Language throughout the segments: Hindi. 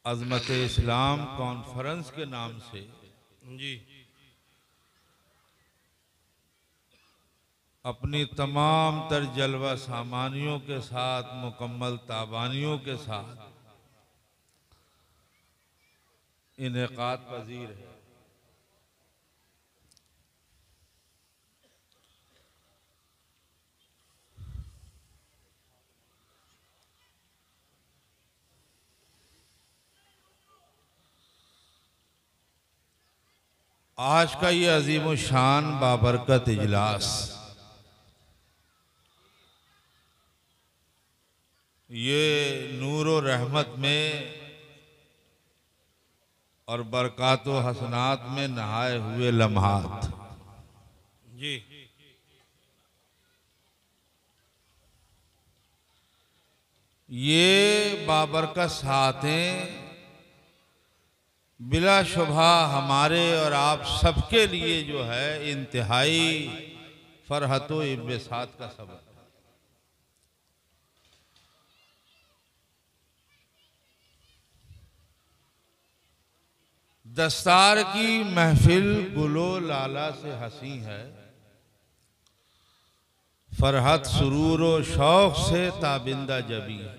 अज़मत इस्लाम कॉन्फ्रेंस के नाम से जी अपनी तमाम तर जलवा सामानियों के साथ, मुकम्मल ताबानियों के साथ इनेकाद पजीर है। आज का ये अजीम शान बाबरकत इजलास ये नूर और रहमत में और बरक़ात व हसनात में नहाए हुए लम्हात। जी ये बाबरकत साथें बिला शुबा हमारे और आप सबके लिए जो है इंतहाई फरहत व इब्सात का सबब। दस्तार की महफिल गुलो लाला से हंसी है, फरहत सुरूर व शौक से ताबिंदा जबी है।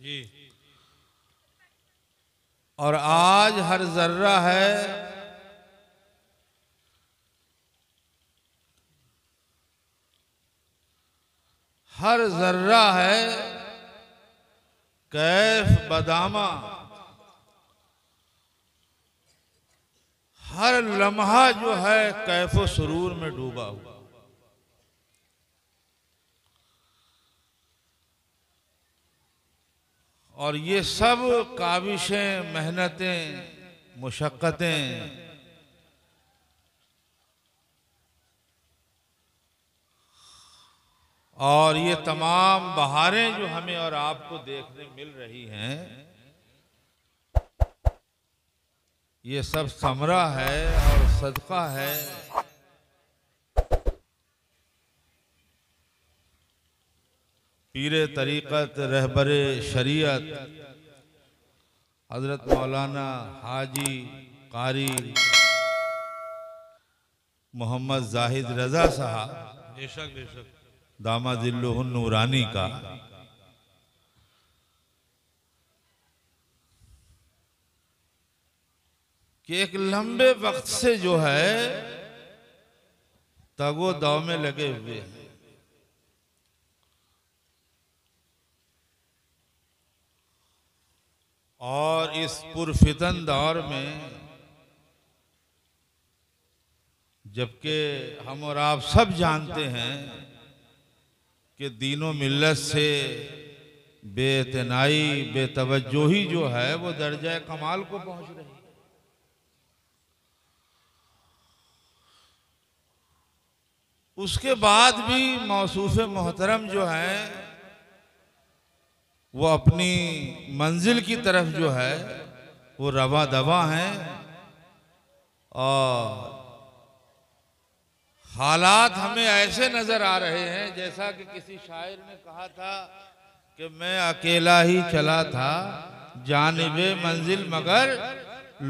जी और आज हर जर्रा है हर जर्रा है कैफ बदामा, हर लम्हा जो है कैफो सुरूर में डूबा हुआ। और ये सब काविशें, मेहनतें, मुशक्क़तें और ये तमाम बहारें जो हमें और आपको देखने मिल रही हैं, ये सब समरा है और सदका है पीरे तरीक़त रहबरे शरीयत हज़रत मौलाना हाजी कारी मोहम्मद जाहिद रज़ा साहब बेशक बेशक दामादिल्लुहुन नूरानी का। कि एक लंबे वक्त से जो है तगो दाव में लगे हुए हैं और इस पुरफितन दौर में जबकि हम और आप सब जानते हैं कि दीनो मिल्लत से बेइतनाई, बेतवज्जोही जो है वो दर्जा कमाल को पहुंच रही है। उसके बाद भी मौसूफ मोहतरम जो है वो अपनी मंजिल की तरफ जो है वो रवा दवा हैं और हालात हमें ऐसे नजर आ रहे हैं जैसा कि किसी शायर ने कहा था कि मैं अकेला ही चला था जानिबे मंजिल, मगर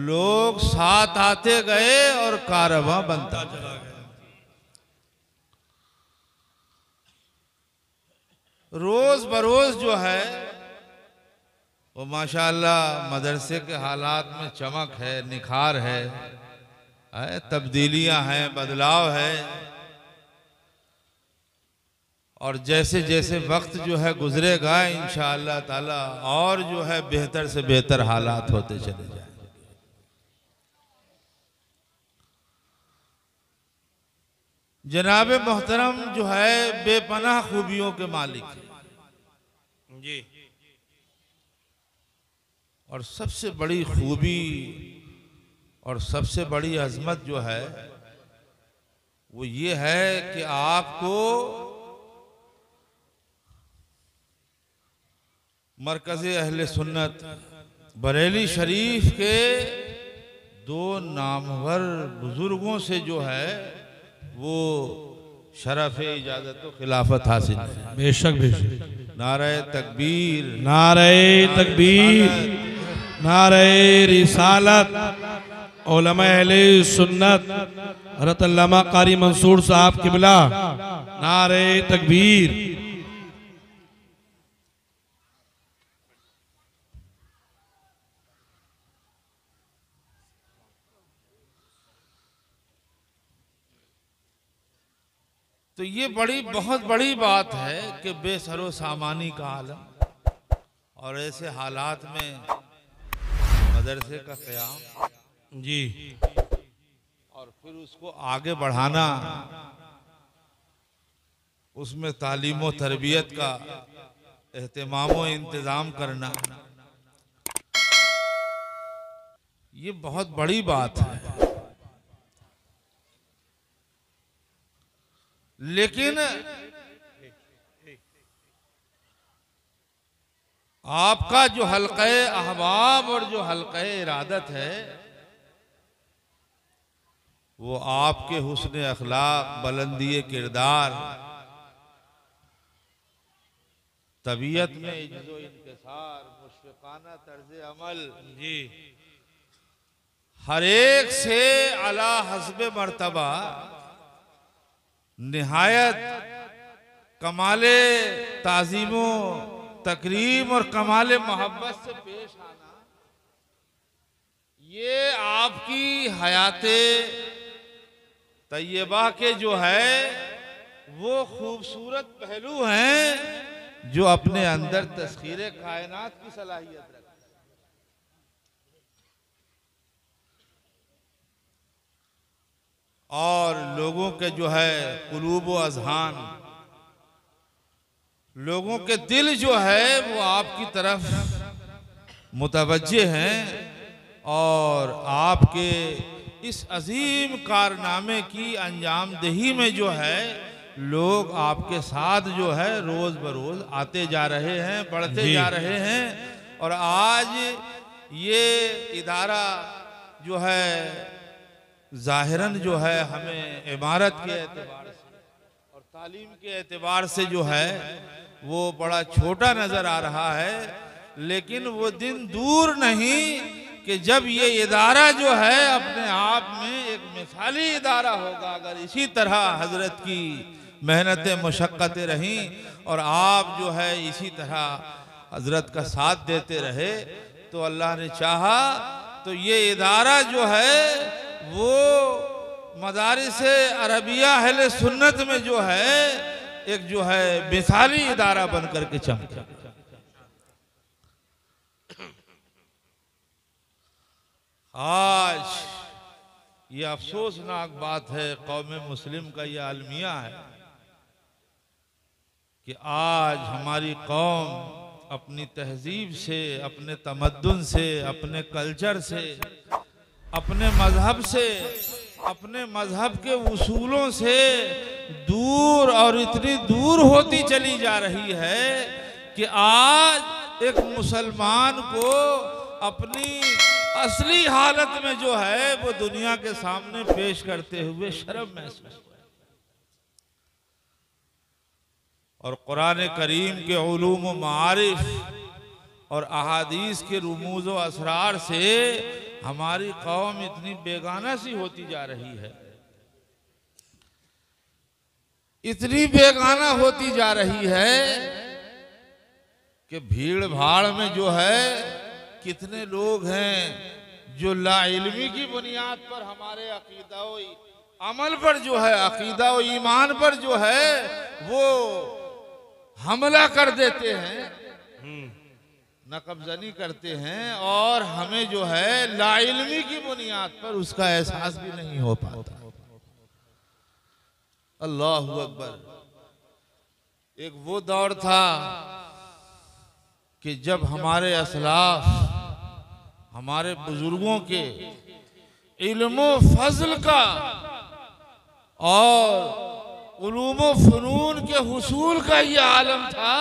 लोग साथ आते गए और कारवां बनता चला गया। रोज बरोज जो है वो माशाअल्लाह मदरसे के हालात में चमक है, निखार है, तब्दीलियां हैं, बदलाव है। और जैसे जैसे वक्त जो है गुजरेगा इंशाअल्लाह ताला और जो है बेहतर से बेहतर हालात होते चले जाएंगे। जनाब मोहतरम जो है बेपनाह खूबियों के मालिक है जी और सबसे बड़ी खूबी और सबसे बड़ी अजमत जो है वो ये है कि आपको मरकज़ अहले सुन्नत बरेली शरीफ के दो नामवर बुजुर्गों से जो है वो शरफ इजाजत व खिलाफत हासिल है। बेशक बेशक नारे तकबीर, नारे तकबीर, नारे रिसालत उलमा अहले सुन्नत हज़रत अल्लामा कारी मंसूर साहब किबला, नारे तकबीर। तो ये बहुत बड़ी बात है कि बेसरो सामानी का आलम और ऐसे हालात में मदरसे का क़याम जी और फिर उसको आगे बढ़ाना, उसमें तालीम व तरबियत का एहतमाम व इंतज़ाम करना, ये बहुत बड़ी बात है। लेकिन आपका जो हल्क़े अहबाब और जो हल्क़े इरादत है वो आपके हुस्न अखलाक, बुलंदी किरदार, तबीयत में इज्जो इनकिसार, मुशफ़िक़ाना तर्ज़ अमल, जी हर एक से अला हस्ब मर्तबा निहायत कमाले ताज़ीमो तकरीम और कमाले मोहब्बत से पेश आना, ये आपकी हयाते तैयबा के जो है वो खूबसूरत पहलू हैं जो अपने अंदर तस्खीरे कायनात की सलाहियत रखते हैं। और लोगों के जो है कुलूब व अज़हान, लोगों के दिल जो है वो आपकी तरफ मुतवज्जे हैं और आपके इस अजीम कारनामे की अंजामदही में जो है लोग आपके साथ जो है रोज़ बरोज़ आते जा रहे हैं, बढ़ते जा रहे हैं। और आज ये इदारा जो है ज़ाहिरन जो है हमें इमारत के एतबार से और तालीम के एतबार से जो है वो बड़ा छोटा नज़र आ रहा है, लेकिन वो दिन दूर नहीं कि जब ये इदारा जो है अपने आप में एक मिसाली इदारा होगा। अगर इसी तरह हज़रत की मेहनतें मुशक्क़तें रहीं और आप जो है इसी तरह हज़रत का साथ देते रहे तो अल्लाह ने चाहा तो ये इदारा जो है वो मदारिस अरबिया अहले सुन्नत में जो है एक जो है मिसाली इदारा बन करके चमके। आज ये अफसोसनाक बात है, कौम मुस्लिम का ये आलमिया है कि आज हमारी कौम अपनी तहजीब से, अपने तमद्दुन से, अपने कल्चर से, अपने मजहब से, अपने मजहब के उसूलों से दूर और इतनी दूर होती चली जा रही है कि आज एक मुसलमान को अपनी असली हालत में जो है वो दुनिया के सामने पेश करते हुए शर्म महसूस है। और कुरान करीम के उलूम व मारिफ और अहादीस के रुमूज़ व असरार से हमारी कौम इतनी बेगाना सी होती जा रही है, इतनी बेगाना होती जा रही है कि भीड़ भाड़ में जो है कितने लोग हैं जो लाइल्मी की बुनियाद पर हमारे अकीदा व अमल पर जो है, अकीदा व ईमान पर जो है वो हमला कर देते हैं, नकबजनी करते हैं और हमें जो है लाइल्मी की बुनियाद पर उसका एहसास भी नहीं हो पाता। अल्लाहु अकबर। एक वो दौर था कि जब हमारे असलाफ, हमारे बुजुर्गों के इल्म फजल का और उलूम फ़नून के हुसूल का ये आलम था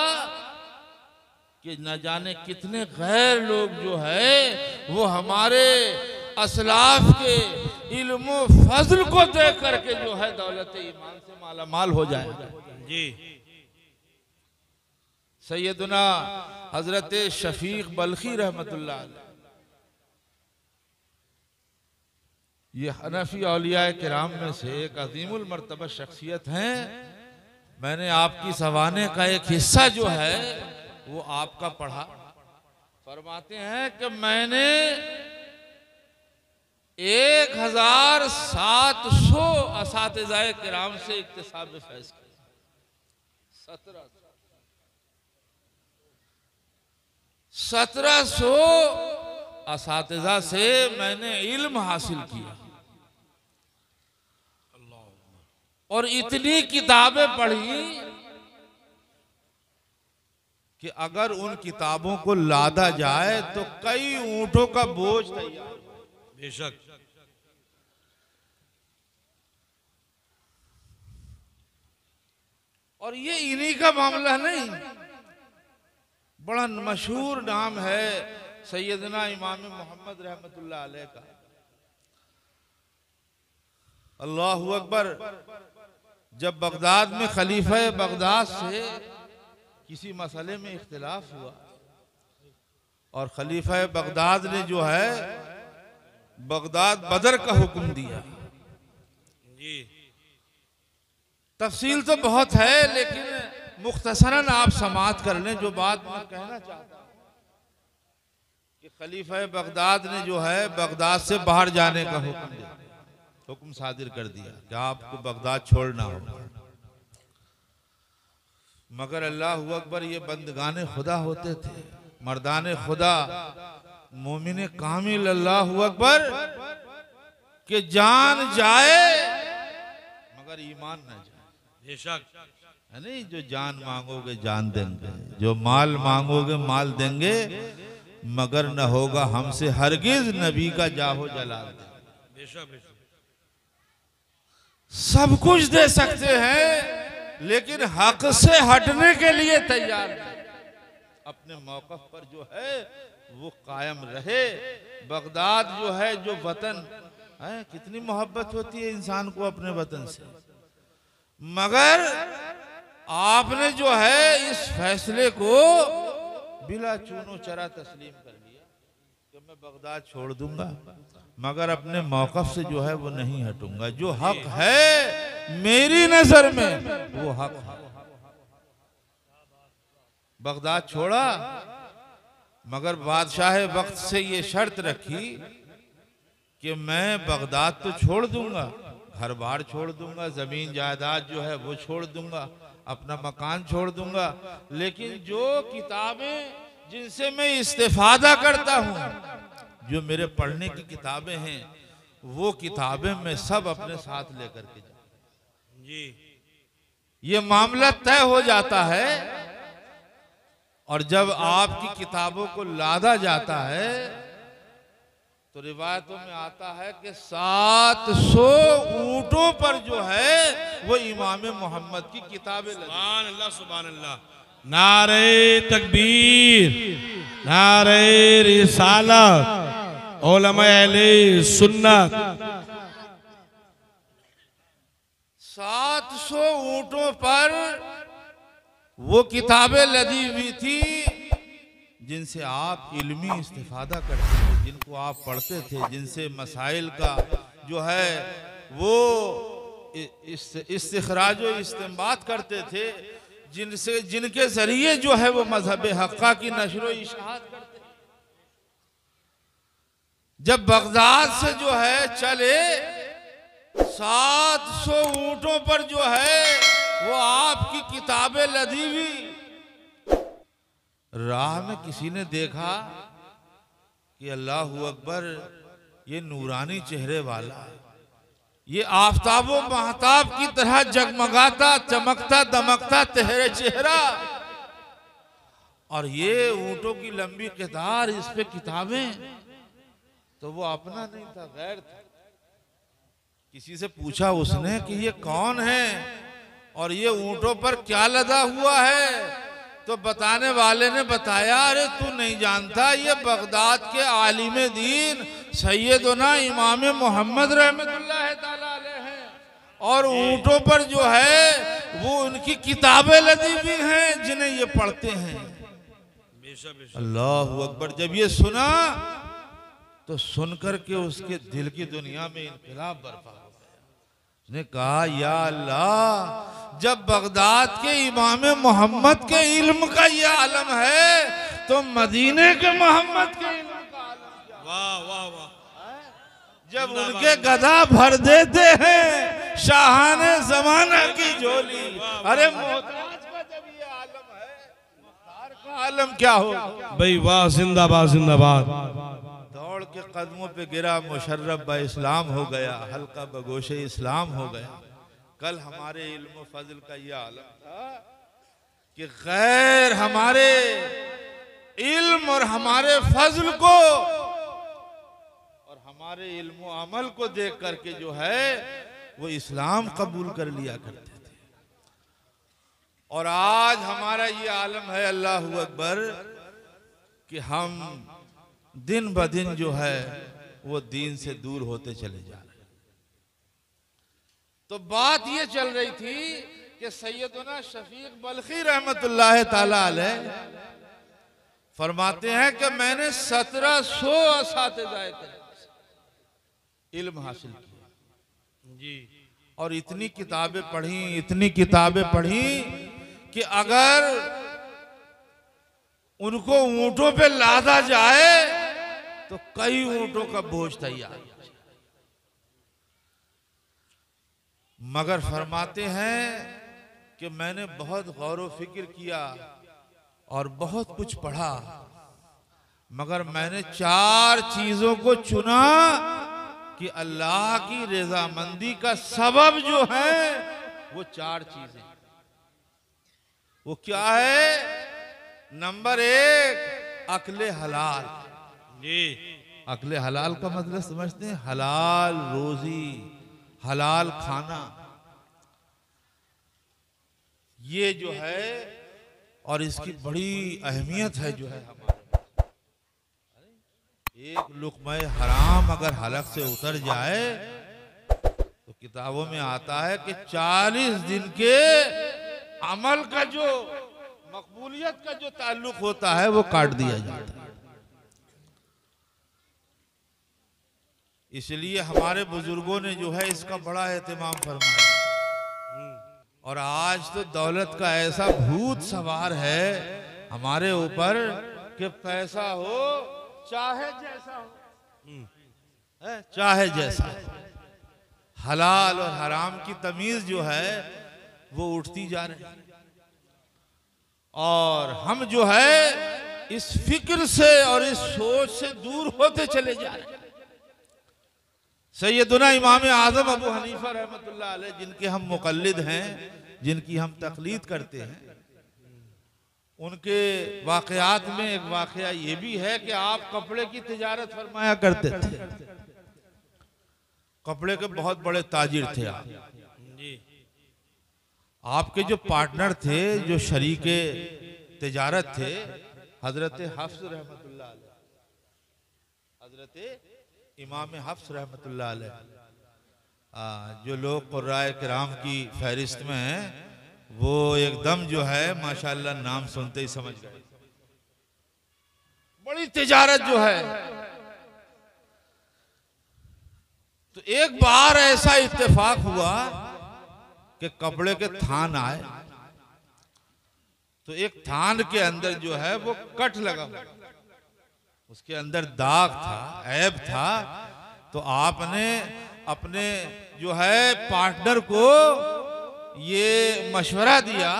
कि न जाने कितने गैर लोग जो है वो हमारे असलाफ के इल्म फजल को देख करके जो है दौलत ईमान से माला माल हो जाएगा। जी सैयदना हजरत शफीक बल्खी रहमतुल्लाह अलैह ये हनफी औलिया किराम में से एक अजीमुल मर्तबा शख्सियत हैं। मैंने आपकी सवाने का एक हिस्सा जो है वो आपका पढ़ा। फरमाते हैं कि मैंने 1700 असातिज़ाए किराम से इक्तिसाब फैज़ किया। 1700 असातिज़ा से मैंने इल्म हासिल किया और इतनी किताबें पढ़ी कि अगर उन किताबों को लादा जाए तो कई ऊंटों का बोझ तैयार। बेशक। और ये इन्हीं का मामला नहीं, बड़ा मशहूर नाम है सैयदना इमाम मोहम्मद रहमतुल्लाह अलैह का। अल्लाहु अकबर। जब बगदाद में खलीफा बगदाद से किसी मसले में इख्तिलाफ हुआ और खलीफा बगदाद ने जो है बगदाद बदर का हुक्म दिया। जी। तफसील तो बहुत है लेकिन मुख्तसरन आप समाअत कर लें। जो बात मैं कहना चाहता हूं कि खलीफा बगदाद ने जो है बगदाद से बाहर जाने का हुक्म सादिर कर दिया कि आपको बगदाद छोड़ना होगा। मगर अल्लाह अकबर, ये बंदगाने खुदा होते थे, मर्दाने खुदा, मोमिने कामिल। अल्लाह अकबर कि जान जाए मगर ईमान न जाए। बेशक। है नहीं, जो जान मांगोगे जान देंगे, जो माल मांगोगे माल देंगे, मगर न होगा हमसे हरगिज नबी का जाहो जलाल। बेशक बेशक। सब कुछ दे सकते हैं लेकिन हक से हटने के लिए तैयार नहीं। अपने मौक़िफ़ पर जो है वो कायम रहे। बगदाद जो है, जो वतन है, कितनी मोहब्बत होती है इंसान को अपने वतन से। मगर आपने जो है इस फैसले को बिला चूनो चरा तस्लीम कर लिया कि मैं बगदाद छोड़ दूंगा मगर अपने मौक़िफ़ से जो है वो नहीं हटूंगा। जो हक है मेरी नजर में वो हक है। बगदाद छोड़ा मगर बादशाह वक्त से ये शर्त रखी कि मैं बगदाद तो छोड़ दूंगा, घर बार छोड़ दूंगा, जमीन जायदाद जो है वो छोड़ दूंगा, अपना मकान छोड़ दूंगा, लेकिन जो किताबें जिनसे मैं इस्तेफादा करता हूं, जो मेरे पढ़ने की किताबें हैं, वो किताबें मैं सब अपने साथ लेकर के जाऊं। जी। ये मामला तय हो जाता है। और जब आपकी किताबों को लादा जाता है तो रिवायतों में आता है कि 700 ऊंटों पर जो है वो इमाम मोहम्मद की किताबें लगी। सुभान अल्लाह, सुभान अल्लाह। नारे तकबीर, नारे रिसालत, उलमा अहले सुन्नत। 700 ऊंटों पर वो किताबें लदी हुई थी जिनसे आप इल्मी इस्तिफादा करते थे, जिनको आप पढ़ते थे, जिनसे मसाइल का जो है वो इस्तिखराज व इस्तेंबात करते थे, जिनके जरिए जो है वो मजहब हक्का की नशर व इशाअत करते थे। जब बगदाद से जो है चले 700 ऊंटों पर जो है वो आपकी किताबें लदी हुई, राह में किसी ने देखा कि अल्लाह अकबर, ये नूरानी चेहरे वाला, ये आफताब व महताब की तरह जगमगाता चमकता दमकता चेहरा, और ये ऊंटों की लंबी कतार, इस पे किताबें, तो वो अपना नहीं था, गैर था। किसी से पूछा उसने कि ये कौन है और ये ऊंटों पर क्या लदा हुआ है, तो बताने वाले ने बताया, अरे तू नहीं जानता, ये बगदाद के आलिम दीन सैयदना इमाम मोहम्मद रहमतुल्लाह ताला अलैह हैं, और ऊंटों पर जो है वो उनकी किताबें लदी हुई हैं जिन्हें ये पढ़ते हैं। अल्लाह अकबर। जब ये सुना तो सुनकर के उसके दिल की दुनिया में इनकलाब बर्पा हो गया। उसने कहा या अल्लाह, जब बगदाद के इमाम मोहम्मद के इल्म का ये आलम है तो मदीने के मोहम्मद के इल्म का आलम क्या? वाह वाह वाह। जब उनके गदा भर देते हैं शाहाने जमाना की झोली, अरे मोहताज का जब ये आलम है, मुख्तार का आलम क्या हो? भाई वाह, जिंदाबाद जिंदाबाद। दौड़ के कदमों पे गिरा मुशर्रफ बा इस्लाम हो गया, हल्का बगोशे इस्लाम हो गया। कल हमारे इल्म फजल का ये आलम था कि गैर हमारे इल्म और हमारे फजल को और हमारे इल्म और अमल को देख करके जो है वो इस्लाम कबूल कर लिया करते थे। और आज हमारा ये आलम है, अल्लाहू अकबर, कि हम दिन ब दिन जो है वो दीन से दूर होते चले जा रहे हैं। तो बात ये चल रही थी कि सैयदना शफीक बल्खी रहमतुल्लाह ताला अलैह फरमाते हैं कि मैंने 1700 असातिज़ाए इल्म हासिल किया जी। और इतनी किताबें पढ़ी कि अगर उनको ऊंटों पे लादा जाए तो कई ऊंटों का बोझ तैयार। मगर फरमाते हैं कि मैंने बहुत गौर व फिक्र किया और बहुत कुछ पढ़ा, मगर मैंने 4 चीजों को चुना कि अल्लाह की रजामंदी का सबब जो है वो 4 चीजें। वो क्या है? नंबर 1 अक्ले हलाल। जी। अक्ले हलाल का मतलब समझते हैं? हलाल रोजी, हलाल खाना, ये जो है, और इसकी बड़ी अहमियत है जो है हमारे। एक लुक़्मा हराम अगर हलक से उतर जाए तो किताबों में आता है कि 40 दिन के अमल का जो मकबूलियत का जो ताल्लुक होता है वो काट दिया जाता है। इसलिए हमारे बुजुर्गों ने जो है इसका बड़ा एहतमाम फरमाया। और आज तो दौलत का ऐसा भूत सवार है हमारे ऊपर कि पैसा हो चाहे जैसा हो, चाहे जैसा, हलाल और हराम की तमीज जो है वो उठती जा रही है। और हम जो है इस फिक्र से और इस सोच से दूर होते चले जा रहे हैं। सैयदना इमाम आजम अबू हनीफा रहमतुल्लाह अलैह, जिनके हम मुक़ल्लिद हैं, जिनकी हम तक़लीद करते हैं, उनके वाक़यात में एक वाक़या ये भी है कि आप कपड़े की तिजारत फरमाया करते थे। कपड़े के बहुत बड़े ताजिर थे आप। जी। आपके जो पार्टनर थे, जो शरीके तिजारत थे, हजरत हफ्स रहमतुल्लाह अलैह, हजरत इमाम हफ्स रहमतुल्लाह अलैह, जो लोग कुर्राए किराम की फहरिस्त में हैं, वो एकदम जो है माशाअल्लाह नाम सुनते ही समझ गए। बड़ी तिजारत जो है। तो एक बार ऐसा इत्तेफाक हुआ कि कपड़े के थान आए, तो एक थान के अंदर जो है वो कट लगा हुआ, उसके अंदर दाग था, ऐब था। तो आपने अपने जो है पार्टनर को ये मशवरा दिया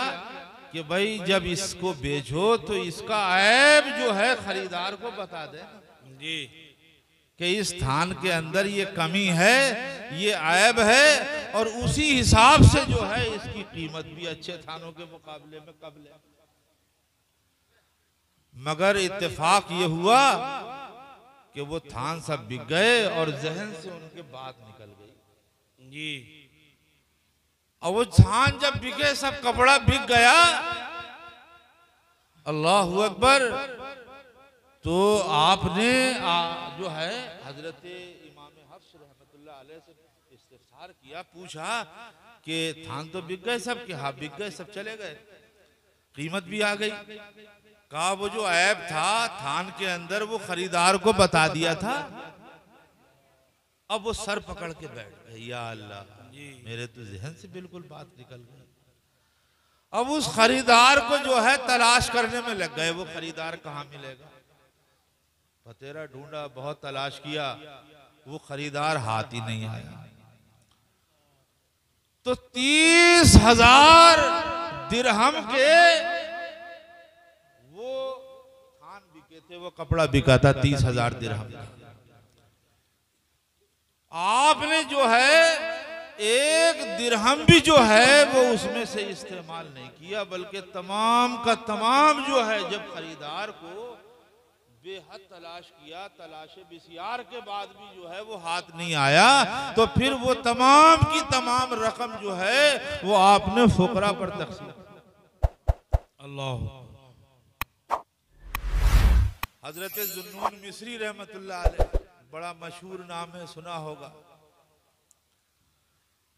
कि भाई जब इसको बेचो तो इसका ऐब जो है खरीदार को बता दे जी कि इस थान के अंदर ये कमी है, ये ऐब है, और उसी हिसाब से जो है इसकी कीमत भी अच्छे थानों के मुकाबले में कम है। मगर इत्तेफाक ये हुआ कि वो थान सब बिक गए और जहन से उनके बात निकल गई। जी। और वो थान जब बिके, सब कपड़ा बिक गया, अल्लाहू अकबर, तो आपने जो है हजरत इमाम हफ्स रहमतुल्लाह अलैह से इस्तिफ्सार किया, पूछा कि थान तो बिक गए सब? कि हाँ बिक गए, सब चले गए, कीमत भी आ गई। कहा वो जो ऐब था थान के अंदर वो खरीदार को बता दिया था? अब वो सर पकड़ के बैठ गए, या अल्लाह, मेरे तो जहन से बिल्कुल बात निकल गई। अब उस खरीदार को जो है तलाश करने में लग गए, वो खरीदार कहाँ मिलेगा। बतेरा ढूंढा, बहुत तलाश किया, वो खरीदार हाथ ही नहीं आया। तो 30,000 दिरहम के वो थान बिके थे, वो कपड़ा बिका था 30,000 दिरहम का। आपने जो है एक दिरहम भी जो है वो उसमें से इस्तेमाल नहीं किया, बल्कि तमाम का तमाम जो है, जब खरीदार को बेहद तलाश किया, तलाशे बिसियार के बाद भी जो है वो हाथ नहीं आया, तो फिर वो तमाम की तमाम रकम जो है वो आपने फुकरा पर तकसीम। अल्लाह। हजरत जुन्नून मिस्री रहमतुल्लाह अलैह, बड़ा मशहूर नाम है, सुना होगा।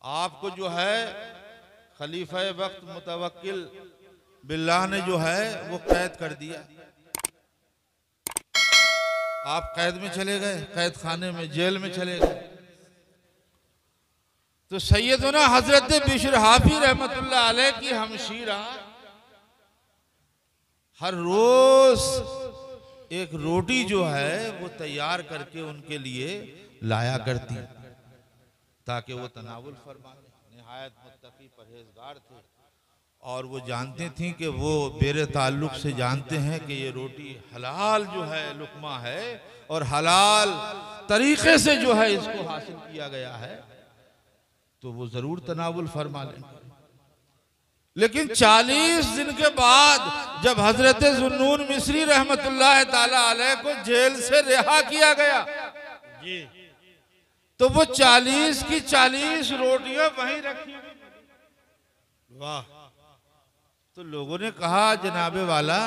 आपको जो है खलीफा वक्त मुतवक्किल बिल्लाह ने जो है वो कैद कर दिया। आप कैद में चले गए, कैद खाने में, जेल में चले गए। तो सैयदना हजरत बिशर हाफी रहमतुल्लाह अलैह की हमशीरा हर रोज एक रोटी जो है वो तैयार करके उनके लिए लाया करती, ताकि वो तनावुल फरमा लें। निहायत मुत्तकी परहेजगार थे, और वो जानते थी कि वो बेरे ताल्लुक से जानते हैं कि ये रोटी हलाल जो है लुकमा है, और हलाल तरीके से जो है इसको हासिल किया गया है, तो वो जरूर तनावुल फरमा लेंगे। लेकिन 40 दिन के बाद जब हजरत जुन्नून मिस्री रहमतुल्लाह ताला अलैह को जेल से रिहा किया गया, जी, तो वो 40 की 40 रोटियां वहीं रखी हुई। वाह। तो लोगों ने कहा, जनाबे वाला,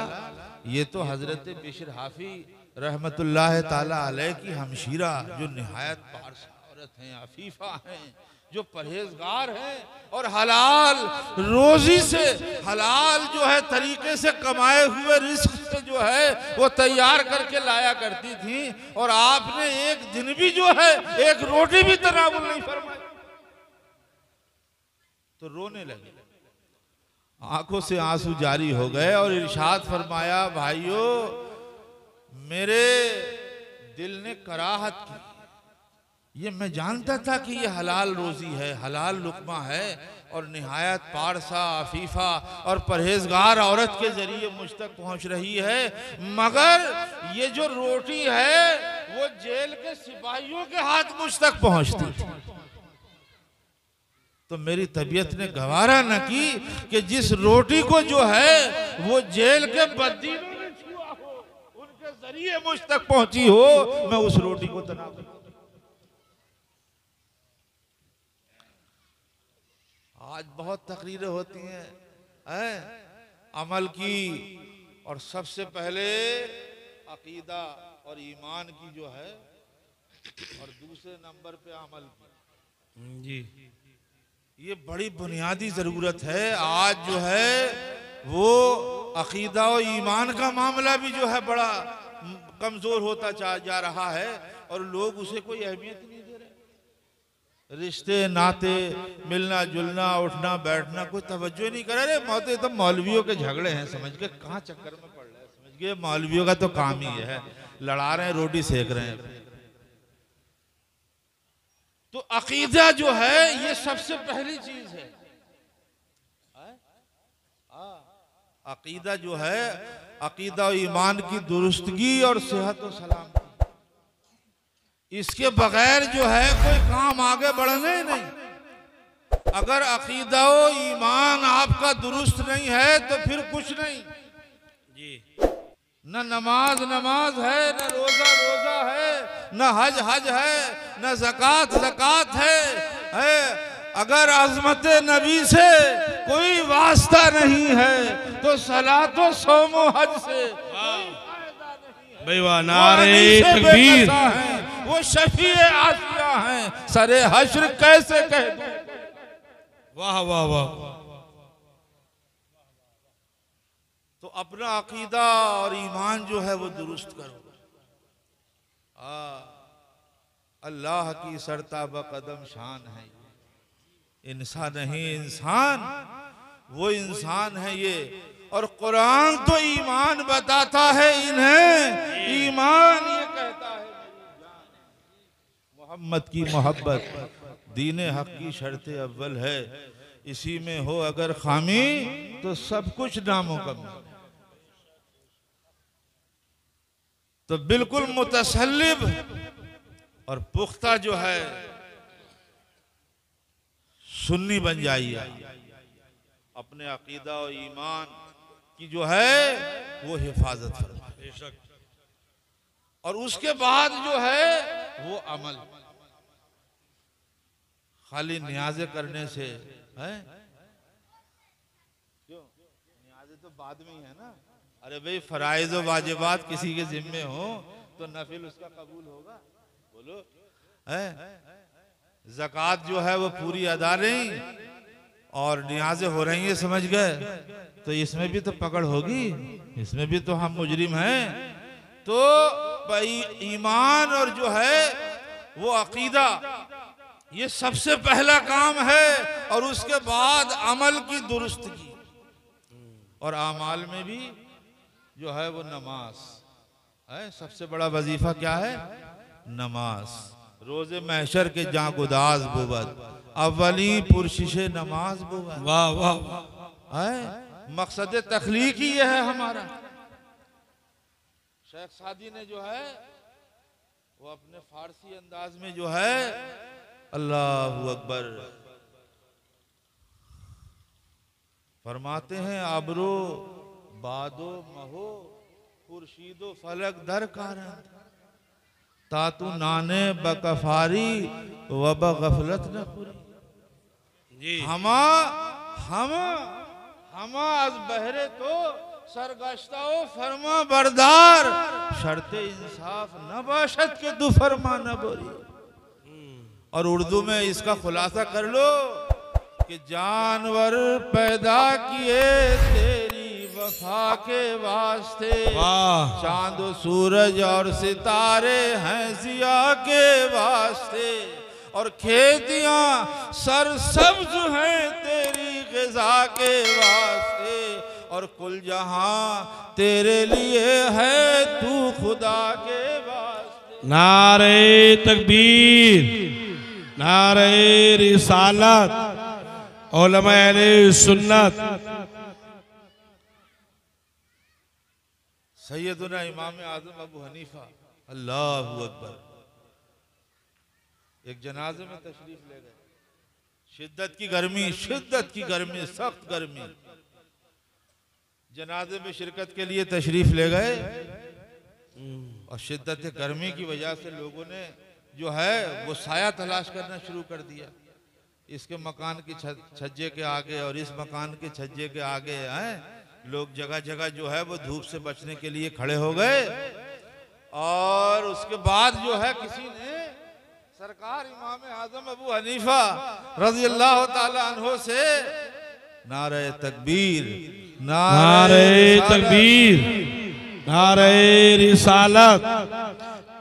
ये तो हजरत बिशर हाफी रहमतुल्लाह ताला अलैह की हमशीरा, जो निहायत पारसा औरत हैं, अफीफा हैं, जो परहेजगार हैं, और हलाल रोजी से, हलाल जो है तरीके से कमाए हुए रिस्क से जो है वो तैयार करके लाया करती थी, और आपने एक दिन भी जो है एक रोटी भी तनावुल नहीं फरमाई। तो रोने लगे, आंखों से आंसू जारी हो गए, और इरशाद फरमाया, भाइयों, मेरे दिल ने कराहत की। ये मैं जानता था कि ये हलाल रोजी है, हलाल लुकमा है, और निहायत पारसा, अफीफा और परहेजगार औरत के जरिए मुझ तक पहुंच रही है, मगर ये जो रोटी है वो जेल के सिपाहियों के हाथ मुझ तक पहुंचती थी। तो मेरी तबीयत ने गवारा न की कि जिस रोटी को जो है वो जेल के बददीनों ने छुआ हो, उनके जरिए मुझ तक पहुंची हो, मैं उस रोटी को तनावुल। आज बहुत तकरीरें होती हैं अमल की, और सबसे पहले अकीदा और ईमान की जो है, और दूसरे नंबर पे अमल की। जी, ये बड़ी बुनियादी जरूरत है। आज जो है वो अकीदा और ईमान का मामला भी जो है बड़ा कमजोर होता जा रहा है, और लोग उसे कोई अहमियत नहीं दे रहे। रिश्ते नाते, मिलना जुलना, उठना बैठना, कोई तवज्जो नहीं कर रहे। तो मौलवियों के झगड़े हैं, समझ के कहाँ चक्कर में पड़ रहे हैं, समझ के मौलवियों का तो काम ही है, लड़ा रहे हैं, रोटी सेक रहे हैं। तो अकीदा जो है ये सबसे पहली चीज है। अकीदा जो है, अकीदा और ईमान की दुरुस्तगी और सेहत और सलामती, इसके बगैर जो है कोई काम आगे बढ़ने ही नहीं। अगर अकीदा और ईमान आपका दुरुस्त नहीं है तो फिर कुछ नहीं जी। न नमाज नमाज है, न रोजा रोजा है, न हज हज है, न ज़कात ज़कात है। अगर अज़मत नबी से कोई वास्ता नहीं है तो सलातो सोमो हज से भाई वाह, नारे तकबीर। वो शफी आसिया हैं, सरे हश्र कैसे कह दूं। वाह वाह वाह। तो अपना अकीदा और ईमान जो है वो दुरुस्त करो। अल्लाह की सरताब कदम शान है। इंसान नहीं इंसान, वो इंसान है ये। और कुरान तो ईमान बताता है इन्हें, ईमान ये कहता है मोहम्मद की मोहब्बत दीन हक की शर्त अव्वल है। इसी में हो अगर खामी तो सब कुछ नामुकम्मल। तो बिल्कुल मुतसल्लिब और पुख्ता जो है सुन्नी बन जाइए। अपने अकीदा और ईमान की जो है वो हिफाजत फरमाए। और उसके बाद जो है वो अमल। खाली नियाज़े करने से है क्यों? नियाज़े तो बाद में ही है ना। अरे भाई फराइज और वाजिबात किसी के जिम्मे हो तो नफिल उसका कबूल होगा? बोलो है। ज़कात जो है वो पूरी अदा नहीं और नियाज़े हो रही है, समझ गए? तो इसमें भी तो पकड़ होगी, इसमें भी तो हम मुजरिम हैं। तो भाई ईमान और जो है वो अकीदा ये सबसे पहला काम है। और उसके बाद अमल की दुरुस्तगी। और आमाल में भी जो है वो नमाज है। सबसे बड़ा वजीफा क्या है? नमाज। रोजे महशर के जहाँ गुदाज बुबद अवली पुरशिशे नमाज बुबद। वाह वाह वाह। है मकसद तख्लीक ही यह है हमारा। शेख सादी ने जो है वो अपने फारसी अंदाज में जो है अल्लाहु अकबर फरमाते हैं, आबरो बादो महो खुर्शीदो फलक दर कारण तातु नाने बकफारी व बगफलत न पूरी। हमा आज बहरे तो सरगश्ताओ फरमा बरदार शर्ते इंसाफ न बाशत के दु फरमा न बोरी। और उर्दू में इसका खुलासा कर लो कि जानवर पैदा किए तेरी वफा के वास्ते, चांद सूरज और सितारे हैं जिया के वास्ते, और खेतियां सरसब्ज हैं तेरी ग़िज़ा के वास्ते, और कुल जहां तेरे लिए है तू खुदा के वास्ते। नारे तकबीर, नारे रिसालत, उलमा अहले सुन्नत। सैयदुना इमाम आज़म अबू हनीफा अल्लाहु अकबर एक जनाजे में तशरीफ ले गए। शिद्दत की गर्मी, सख्त गर्मी। जनाजे में शिरकत के लिए तशरीफ ले गए और शिद्दत गर्मी की वजह से लोगों ने जो है वो साया तलाश करना शुरू कर दिया। इसके मकान की छज्जे के आगे और इस मकान के छज्जे के आगे हैं लोग जगह जगह जो है वो धूप से बचने के लिए खड़े हो गए। और उसके बाद जो है किसी ने सरकार इमाम आज़म अबू हनीफा रज़ी अल्लाह ताला अन्हो से नारे तकबीर, नारे तकबीर, नारे रिसालत,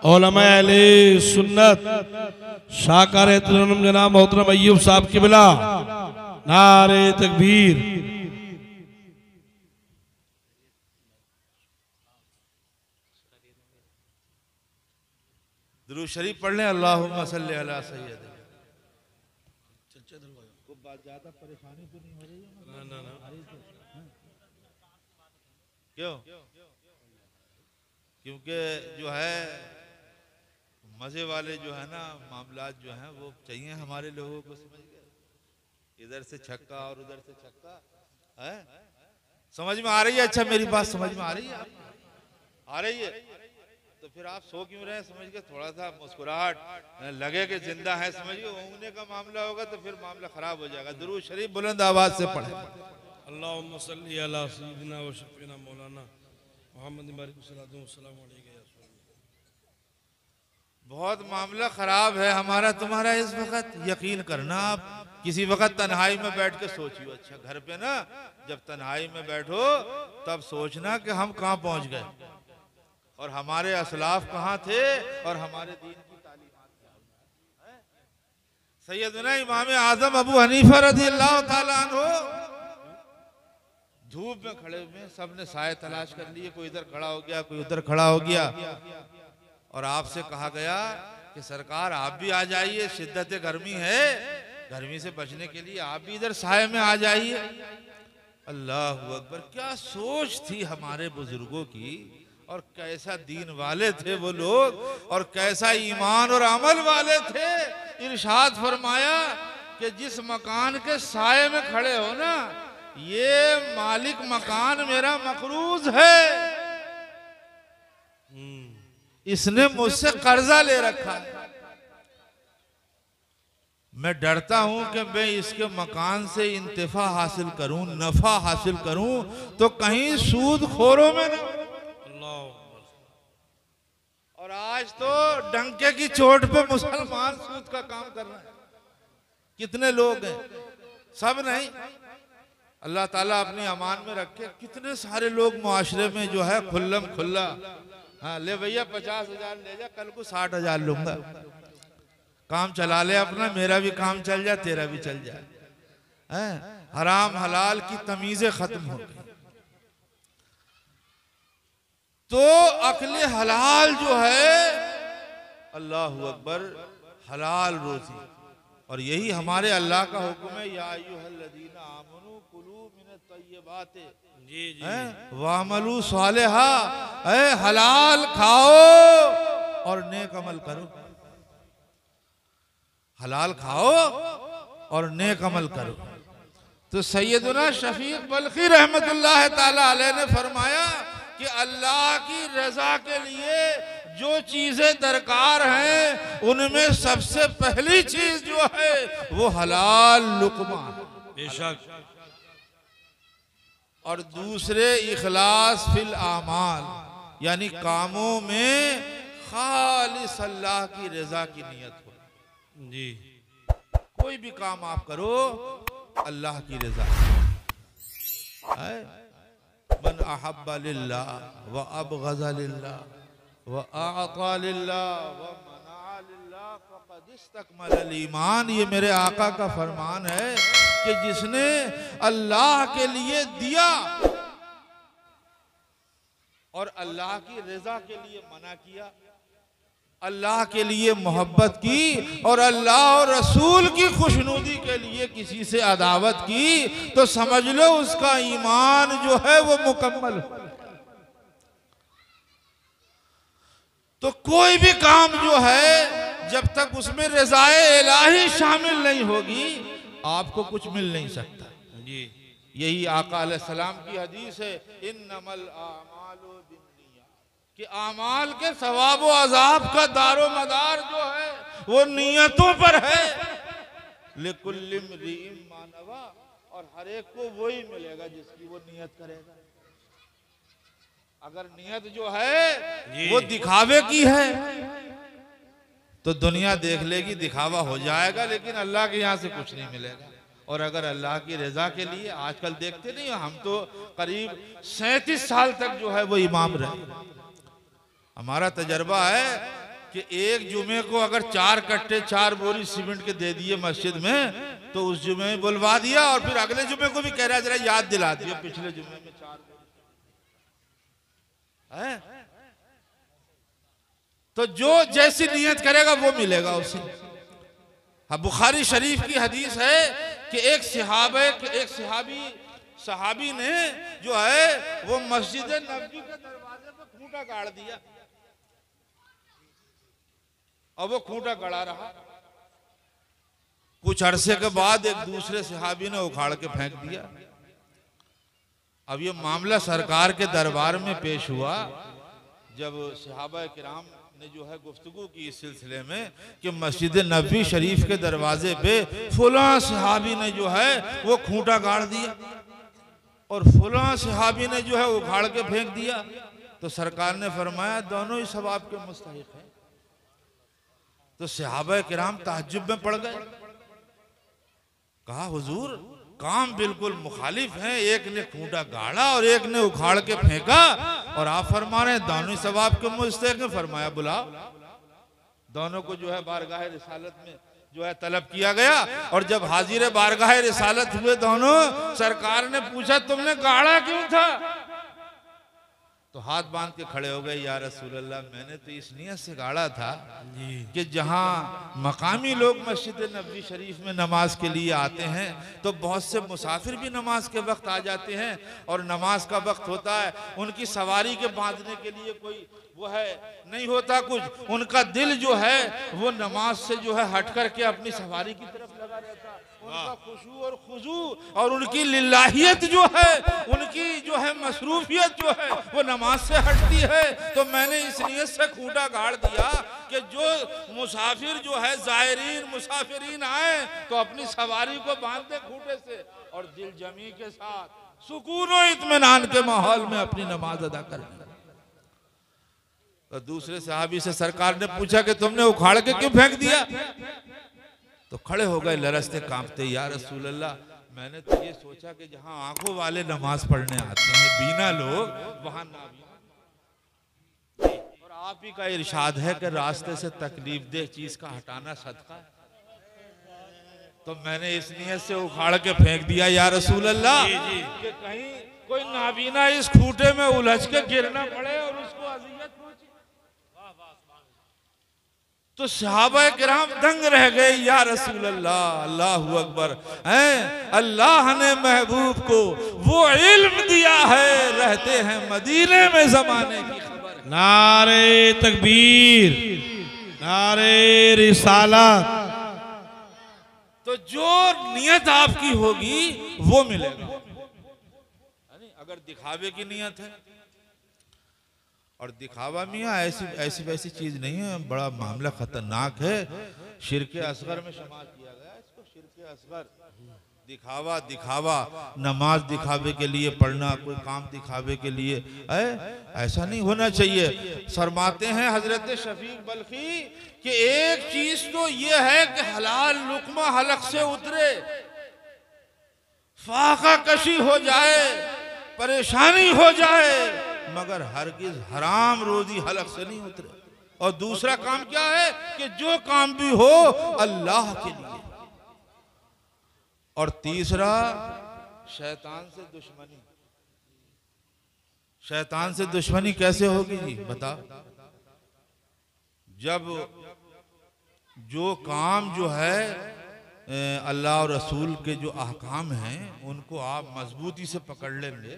उलमा अहले सुन्नत, शाकार एहतराम जनाब मोहतरम अय्यूब साहब किबला, नारे तकबीर। दुरूद शरीफ पढ़ लें। अल्लाहुम्मा सल्ली अला सय्यद। खूब बात ज्यादा परेशानी तो नहीं हो रही है ना? क्यों? क्योंकि जो है मजे वाले जो है ना मामलात जो हैं वो चाहिए हमारे लोगों को, समझ गए? इधर से छक्का और उधर से छक्का है। समझ में आ रही है? अच्छा मेरी बात समझ में आ रही है? आ रही है? तो फिर आप सो क्यों रहे? समझ गए? थोड़ा सा मुस्कुराहट लगे कि जिंदा है, समझ गए? ऊँगने का मामला होगा तो फिर मामला खराब हो जाएगा। दुरूद शरीफ बुलंद आवाज से पढ़े। अल्लाहुम्मा सल्ली अला सय्यिदिना व शफीना मौलाना मुहम्मद बारिक सल्लल्लाहु अलैहि वसल्लम। बहुत मामला खराब है हमारा तुम्हारा इस वक्त। यकीन करना, आप किसी वक्त तन्हाई में बैठ के सोचियो। अच्छा घर पे ना जब तन्हाई में बैठो तब सोचना कि हम कहाँ पहुंच गए और हमारे असलाफ कहाँ थे और हमारे दीन की तालीमात क्या। सैयदना इमाम आजम अबू हनीफा रज़ियल्लाहु ताला अन्हु धूप में खड़े हुए, सबने साए तलाश कर लिए, कोई इधर खड़ा हो गया, कोई उधर खड़ा हो गया, और आपसे कहा गया कि सरकार आप भी आ जाइए, शिद्दत गर्मी है, गर्मी से बचने के लिए आप भी इधर साए में आ जाइए। अल्लाहु अकबर, क्या सोच थी हमारे बुजुर्गों की, और कैसा दीन वाले थे वो लोग, और कैसा ईमान और अमल वाले थे। इरशाद फरमाया कि जिस मकान के साए में खड़े हो ना, ये मालिक मकान मेरा मकरूज है, इसने मुझसे कर्जा ले रखा है, मैं डरता हूं कि मैं इसके मकान से इंतिफा हासिल करूं, नफा हासिल करूं, तो कहीं सूद खोरों में ना। और आज तो डंके की चोट पे मुसलमान सूद का काम कर रहे हैं। कितने लोग हैं, सब नहीं, अल्लाह ताला अपनी अमान में रखे। कितने सारे लोग मुआशरे में जो है खुल्लम खुल्ला, हाँ ले भैया 50,000 ले जा, कल को 60,000 लूंगा, काम चला ले अपना, मेरा भी काम चल जाए, तेरा भी चल जाए। हराम हलाल की तमीजें खत्म हो गई। तो अक्ल हलाल जो है, अल्लाहु अकबर, हलाल रोजी, और यही हमारे अल्लाह का हुक्म है, या अय्युहल्लज़ीना आमनू कुलू मिनत तय्यबाति वामलू सालिहा, हलाल खाओ और नेक अमल करो, हलाल खाओ और नेक अमल करो। तो सैयदना शफीक बल्खी रहमतुल्लाह ताला अलैह ने फरमाया कि अल्लाह की रजा के लिए जो चीजें दरकार हैं, उनमें सबसे पहली चीज जो है वो हलाल लुकमा, बेशक, और दूसरे इखलास फिल आमाल, यानी कामों में खालिस अल्लाह की रजा की नियत हो। जी, कोई भी काम आप करो अल्लाह की रजा। मन अहब्बा लिल्लाह व अबग़ज़ा लिल्लाह व अअता लिल्लाह व मना लिल्लाह फ़क़द इस्तकमल ईमान। ये मेरे आका का फरमान है कि जिसने अल्लाह के लिए दिया और अल्लाह की रजा के लिए मना किया, अल्लाह के लिए मोहब्बत की और अल्लाह और रसूल की खुशनुदी के लिए किसी से अदावत की, तो समझ लो उसका ईमान जो है वो मुकम्मल हो। तो कोई भी काम जो है जब तक उसमें रज़ाए इलाही शामिल नहीं होगी, आपको कुछ मिल नहीं सकता। जी, यही आका अलैहिस्सलाम की हदीस है, इन्नमल आमालु बिन्नियात, कि आमाल के सवाब व अजाब का दारो मदार जो है वो नियतों पर है। लिकुल्लि इम्रिइन मा नवा, और हर एक को वही मिलेगा जिसकी वो नियत करेगा। अगर नियत जो है वो दिखावे की है तो दुनिया देख लेगी, दिखावा हो जाएगा, लेकिन अल्लाह के यहाँ से कुछ नहीं मिलेगा। और अगर अल्लाह की रजा के लिए, आजकल देखते नहीं, हम तो करीब 37 साल तक जो है वो इमाम रहे। हमारा तजर्बा है कि एक जुमे को अगर 4 कट्टे 4 बोरी सीमेंट के दे दिए मस्जिद में, तो उस जुमे में बुलवा दिया और फिर अगले जुमे को भी कह रहा जरा याद दिला दिया पिछले जुमे में 4 है। तो जो जैसी नियत करेगा वो मिलेगा उसे। हाँ, बुखारी शरीफ की हदीस है कि एक सहाबी ने जो है वो मस्जिद नबवी के दरवाजे पर खूंटा गाड़ दिया, और वो खूंटा गड़ा रहा। कुछ अरसे के बाद एक दूसरे सहाबी ने उखाड़ के फेंक दिया। अब ये मामला सरकार के दरबार में पेश हुआ, जब सहाबा किराम ने जो है गुफ्तगू की इस सिलसिले में कि मस्जिद नबवी शरीफ के दरवाजे पे फुला सहाबी ने जो है वो खूंटा गाड़ दिया और फुला सहाबी ने जो है उखाड़ के फेंक दिया, तो सरकार ने फरमाया दोनों ही सवाब के मुस्तहिक हैं। तो सहाबा किराम ताज्जुब में पड़ गए। कहा हुजूर, काम बिल्कुल मुखालिफ है, एक ने खूंटा गाड़ा और एक ने उखाड़ के फेंका, और आप फरमा रहे हैं दोनों सवाब के मुस्तहिक हैं। फरमाया बुलाओ, दोनों को जो है बारगाह रिसालत में जो है तलब किया गया। और जब हाजिर बारगाह रिसालत हुए दोनों, सरकार ने पूछा तुमने गाड़ा क्यों था? तो हाथ बांध के खड़े हो गए, या रसूल अल्लाह मैंने तो इस नियत से गाड़ा था कि जहाँ मकामी लोग मस्जिद नबवी शरीफ में नमाज के लिए आते हैं तो बहुत से मुसाफिर भी नमाज के वक्त आ जाते हैं, और नमाज का वक्त होता है, उनकी सवारी के बांधने के लिए कोई वो है नहीं होता कुछ, उनका दिल जो है वो नमाज से जो है हट करके अपनी सवारी की तरफ लगा रहता है। उनका खुशू और खुजू और उनकी लिल्लाहियत जो है, उनकी जो है मसरूफियत जो है वो नमाज से हटती है। तो मैंने इस नियत से खूंटा गाड़ दिया कि जो मुसाफिर जो है, जायरीन मुसाफिरीन आए तो अपनी सवारी को बांध दे खूंटे से, और दिल जमी के साथ सुकून और इत्मीनान के माहौल में अपनी नमाज अदा करें। तो दूसरे सहाबी से सरकार ने पूछा कि तुमने उखाड़ के क्यों फेंक दिया? तो खड़े हो गए लरजते कांपते, या रसूल अल्लाह मैंने तो ये सोचा कि जहां आंखों वाले नमाज पढ़ने आते हैं बीना लोग, वहां नाबीना, और आप ही का इरशाद है कि रास्ते से तकलीफ दे चीज का हटाना सदका है। तो मैंने इस नियत से उखाड़ के फेंक दिया या रसूल अल्लाह कि कहीं कोई नाबीना इस खूंटे में उलझ के गिरना पड़े और उसको अज़ियत पहुंचे। तो सहाबा किराम दंग रह गए, या रसूल अल्लाह, अल्लाहू अकबर, अल्लाह ने महबूब को वो इल्म दिया है, रहते हैं मदीने में जमाने की खबर। नारे तकबीर, नारे रिसालत। तो जो नियत आपकी होगी वो मिलेगा। अगर दिखावे की नियत है, और दिखावा मियाँ ऐसी वैसी चीज नहीं है, बड़ा मामला खतरनाक है। शिरके असगर में शुमार किया गया इसको, शिरके असगर। दिखावा, नमाज दिखावे के लिए पढ़ना, कोई काम दिखावे के लिए ऐसा नहीं होना चाहिए। फरमाते हैं हजरत शफीक बल्खी कि एक चीज तो ये है कि हलाल लुकमा हलक से उतरे, फाका कशी हो जाए, परेशानी हो जाए, मगर हरगिज हराम रोजी हलक से नहीं उतरे। और दूसरा काम क्या है कि जो काम भी हो अल्लाह के लिए। और तीसरा शैतान से दुश्मनी। शैतान से दुश्मनी कैसे होगी जी बता? जब जो काम जो है अल्लाह और रसूल के जो अहकाम हैं उनको आप मजबूती से पकड़ लेंगे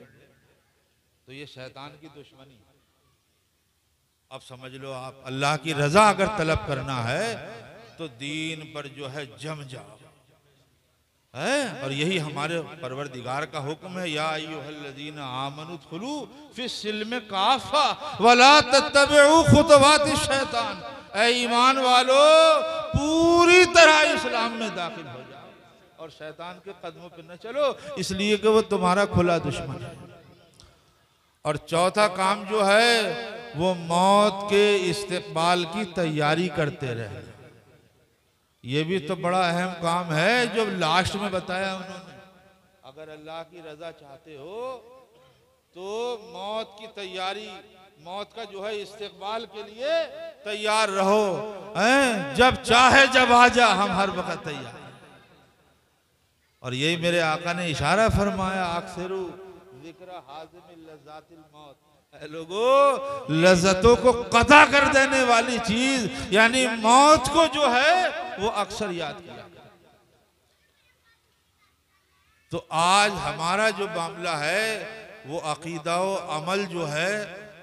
तो ये शैतान की दुश्मनी। अब समझ लो, आप अल्लाह की रजा अगर तलब करना है तो दीन पर जो है जम जाओ है। और यही हमारे परवरदिगार का हुक्म है, या अय्युहल्लज़ीना आमनु दुखुलू फिस्सिल्म काफ़ा वला तत्तबिउ खुतवाति शैतान। ऐ ईमान वालो, पूरी तरह इस्लाम में दाखिल हो जाओ और शैतान के कदमों पे न चलो, इसलिए कि वो तुम्हारा खुला दुश्मन है। और चौथा काम जो है वो मौत के इस्तेक़बाल की तैयारी करते रहे। ये भी तो बड़ा अहम काम है जो लास्ट में बताया उन्होंने। अगर अल्लाह की रजा चाहते हो तो मौत की तैयारी, मौत का जो है इस्तेक़बाल के लिए तैयार रहो। जब चाहे जब आ जा, हम हर वक्त तैयार। और यही मेरे आका ने इशारा फरमाया, अक्सरू ज़िक्र हाज़िमिल लज़्ज़ातिल मौत। लोगों, लज्जतों को कता कर देने वाली चीज यानी मौत को जो है वो अक्सर याद किया। तो आज हमारा जो मामला है वो अकीदा और अमल जो है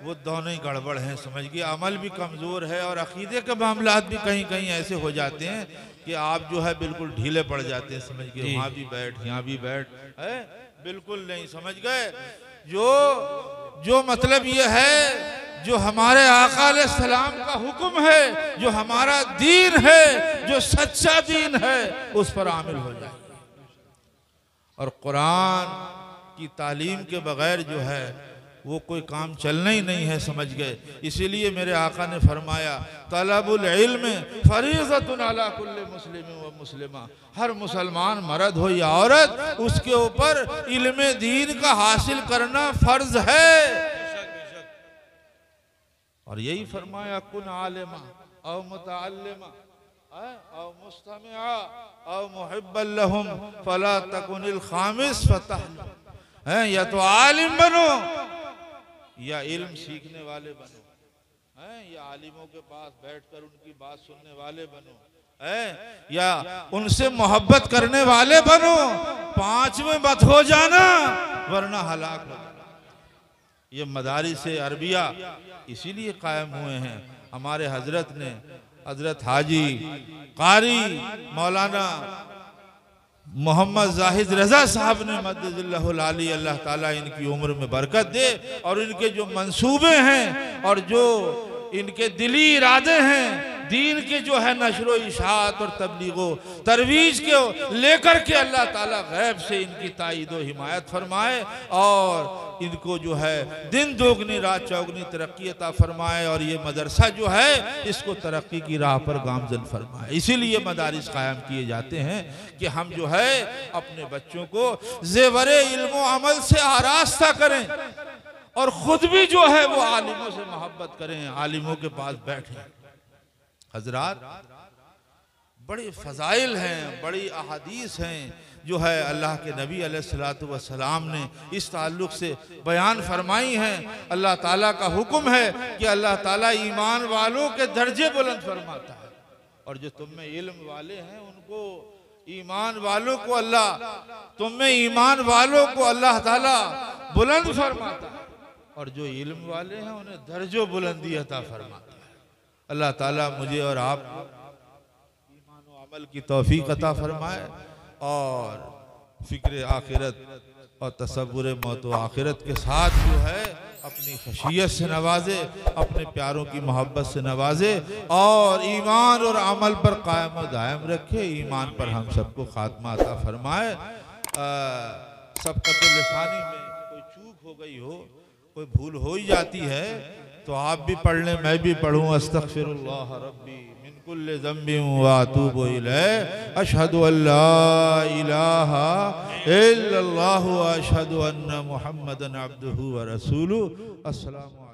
वो दोनों ही गड़बड़ हैं, समझ गए। अमल भी कमजोर है और अकीदे के मामला भी कहीं कहीं ऐसे हो जाते हैं कि आप जो है बिल्कुल ढीले पड़ जाते हैं, समझ गए। वहां भी बैठ, यहाँ भी बैठ, है बिल्कुल नहीं, समझ गए। जो मतलब ये है, जो हमारे आका अलैहिस्सलाम का हुक्म है, जो हमारा दीन है, जो सच्चा दीन है, उस पर आमिल हो जाए। और कुरान की तालीम के बगैर जो है वो कोई काम चलना ही नहीं है, समझ गए। इसीलिए मेरे आका ने फरमाया, तलबुल इल्म फरीज़तुन अला कुल्लि मुस्लिम व मुस्लिमा। हर मुसलमान मर्द हो या औरत, उसके ऊपर इल्म दीन का हासिल करना फर्ज है। और यही फरमाया, कुन आलिमा औ मुतअल्लिमा औ मुस्तमिआ औ मुहिब्बन लहुम फला तकुनिल खामिस फतहलम, हैं या तो आलिम बनो या इल्म सीखने वाले बनो, हैं या आलिमों के पास बैठकर उनकी बात सुनने वाले बनो, हैं या उनसे मोहब्बत करने वाले बनो। पांच में मत हो जाना वरना हलाक हो जाना। ये मदारिस अरबिया इसीलिए कायम हुए हैं। हमारे हजरत ने, हजरत हाजी कारी मौलाना मोहम्मद जाहिद रजा साहब ने मद्दजिल्लाहुल आली, अल्लाह ताला इनकी उम्र में बरकत दे, और इनके जो मंसूबे हैं और जो इनके दिली इरादे हैं दीन के जो है नशरो इशाअत और तबलीगो तरवीज के लेकर के, अल्लाह ताला गैब से इनकी ताईद व हिमायत फरमाए और इनको जो है दिन दोगुनी रात चौगुनी तरक्की अता फरमाए, और ये मदरसा जो है इसको तरक्की की राह पर गामजन फरमाए। इसीलिए मदारिस कायम किए जाते हैं कि हम जो है अपने बच्चों को ज़ेवरे इल्म व अमल से आरास्ता करें और ख़ुद भी जो है वो आलिमों से मोहब्बत करें, आलिमों के पास बैठें। हजरात, बड़ी फ़ज़ाइल हैं, बड़ी अहादीस हैं जो है अल्लाह के नबी अलैहिस्सलातु वस्सलाम ने इस ताल्लुक़ से बयान फरमाई हैं। अल्लाह ताला का हुक्म है कि अल्लाह ताला ईमान वालों के दर्जे बुलंद फरमाता है, और जो तुम में इल्म वाले हैं उनको, ईमान वालों को अल्लाह, तुम में ईमान वालों को अल्लाह ताला बुलंद फरमाता है, और जो इल्म वाले हैं उन्हें दर्जो बुलंदी अता फरमाता है। अल्लाह ताला मुझे और आपको ईमान व अमल की तौफीक अता फरमाए और फ़िक्र आखिरत और तसव्वुर मौत व आखिरत के साथ जो है अपनी खशियत से नवाजे, अपने प्यारों की मोहब्बत से नवाजे और ईमान और अमल पर कायम व दायम रखे। ईमान पर हम सबको खात्मा अता फरमाए। सबक़त लिसानी में कोई चूक हो गई हो, कोई भूल हो ही जाती है तो आप भी पढ़ लें, मैं भी पढ़ूँ। अस्तग़फिरुल्लाह रब्बी मिन कुल्लि ज़ंबिन व अतूबु इलैह, अशहदु अल्ला इलाहा इल्लल्लाहु व अशहदु अन्ना मुहम्मदन अब्दुहु व रसूलुहु। अस्सलामु